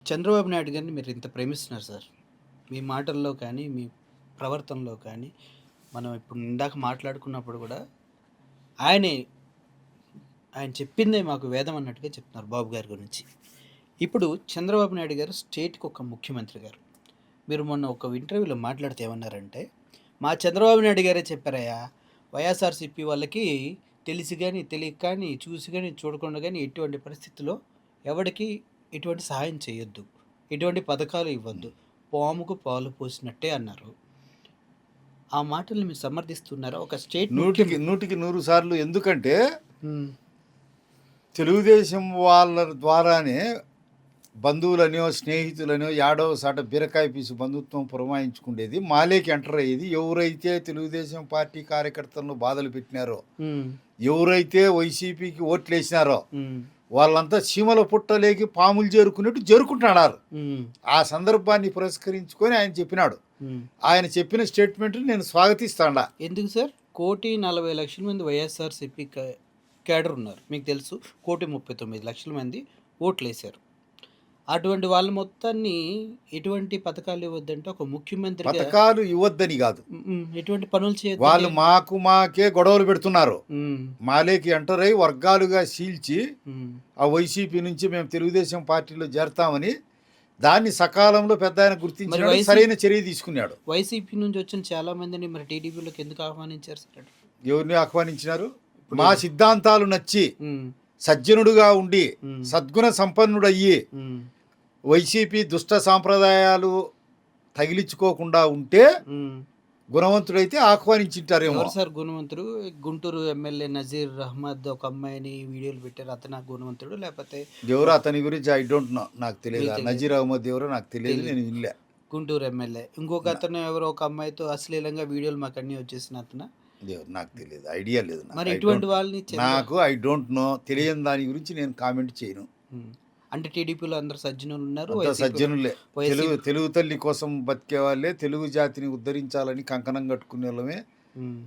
చంద్రబాబు నాయుడు గారిని మీరు ఇంత ప్రేమిస్తున్నారు సార్. మీ మాటల్లో కానీ, మీ ప్రవర్తనలో కానీ, మనం ఇప్పుడు ఇందాక మాట్లాడుకున్నప్పుడు గూడా ఆయనే ఆయన చెప్పిందే మాకు వేదం అన్నట్టుగా చెప్తున్నారు బాబు గారి గురించి. ఇప్పుడు చంద్రబాబు నాయుడు గారు స్టేట్‌కి ఒక ముఖ్యమంత్రి గారు. మీరు మొన్న ఒక ఇంటర్వ్యూలో మాట్లాడితే ఏమన్నారంటే, "మా చంద్రబాబు నాయుడు గారే చెప్పారయ్యా! వైఎస్ఆర్‌సీపీ వాళ్ళకి తెలిసి గాని, తెలియక కానీ, చూసి గాని, చూడకుండా గాని ఎటువంటి పరిస్థితిలో ఎవడికి ఎటువంటి సహాయం చేయొద్దు. ఎటువంటి పథకాలు ఇవ్వద్దు. పాముకు పాలు పోసినట్టే" అన్నారు. ఆ మాటల్ని మీరు సమర్థిస్తున్నారా? ఒక స్టేట్ నూటికి నూటికి 100 సార్లు. ఎందుకంటే హ్మ్. తెలుగుదేశం వాళ్ళ ద్వారానే బంధువులనో స్నేహితులనో యాడో సాట బీరకాయ పీసు బంధుత్వం పురమాయించుకునేది, మాలేకి ఎంటర్ అయ్యేది. ఎవరైతే తెలుగుదేశం పార్టీ కార్యకర్తలను బాధలు పెట్టినారో, హ్మ్. ఎవరైతే వైసీపీకి ఓట్లు వేసినారో హ్మ్. వాళ్ళంతా చీమల పుట్టలేకి పాములు చేరుకున్నట్టు చేరుకుంటున్నారు. హ్మ్. ఆ సందర్భాన్ని పురస్కరించుకొని ఆయన చెప్పినాడు. హ్మ్. ఆయన చెప్పిన స్టేట్మెంట్ని నేను స్వాగతిస్తాడా. ఎందుకు సార్? 1,40,00,000 మంది వైఎస్ఆర్‌సీపీ క్యాడర్ ఉన్నారు. మీకు తెలుసు. 1,39,00,000 మంది ఓట్లేశారు. అటువంటి వాళ్ళ మొత్తాన్ని ఎటువంటి పథకాలు ఇవ్వద్దంటే ఒక ముఖ్యమంత్రిగా పథకాలు ఇవ్వద్దని కాదు, ఎటువంటి పనులు వాళ్ళు చేయొద్దంటే మాకే గొడవలు పెడుతున్నారు. హ్మ్. మాలేకి ఎంటర్ అయ్యి వర్గాలుగా చీల్చి హ్మ్. ఆ వైసీపీ నుంచి మేము తెలుగుదేశం పార్టీలో చేరతామని దాన్ని సకాలంలో పెద్ద ఆయన మరి గుర్తించినాడు, సరైన చర్య తీసుకున్నాడు. వైసీపీ నుంచి వచ్చిన చాలా మందిని మరి టీడీపీలోకి ఎందుకు ఆహ్వానించారు సార్? ఎవరిని ఆహ్వానించినారు? మా సిద్ధాంతాలు నచ్చి హ్మ్. సజ్జనుడుగా ఉండి హ్మ్. సద్గుణ సంపన్నుడయ్యి హ్మ్. వైసీపీ దుష్ట సాంప్రదాయాలు తగిలించుకోకుండా ఉంటే హ్మ్. గుణవంతుడైతే ఆహ్వానించింటారేమో. ఎవరు సార్ గుణవంతుడు? గుంటూరు ఎమ్మెల్యే నజీర్ అహ్మద్ ఒక అమ్మాయిని వీడియోలు పెట్టారు. అతనా గుణవంతుడు? లేపోతే ఎవరో అతని గురించి ఐ డోంట్ నో, నాకు తెలియదు. మీకు తెలీదు. నజీర్ అహ్మద్ ఎవరో నాకు తెలియదు, తెలీదు. నేను వినలే. గుంటూరు ఎమ్మెల్యే. ఇంకొక అతను ఎవరో ఒక అమ్మాయితో అశ్లీలంగా వీడియోలు మాకన్నీ వచ్చేసిన అతనా? నాకు తెలియదు, ఐడియా లేదు నాకు. మరి ఐ ఇటువంటి డోంట్ వాళ్ళని నాకు ఐ డోంట్ నో, తెలియని దాని గురించి నేను కామెంట్ చేయను. హ్మ్. అంటే టీడీపీలో అందరూ సజ్జనులున్నారు. అంతా వైసీపీలో సజ్జనులే. తెలుగు వైసీపీ తెలుగు తల్లి కోసం బతికే వాళ్ళే, తెలుగు జాతిని ఉద్ధరించాలని కంకణం కట్టుకునే వాళ్ళమే హ్మ్.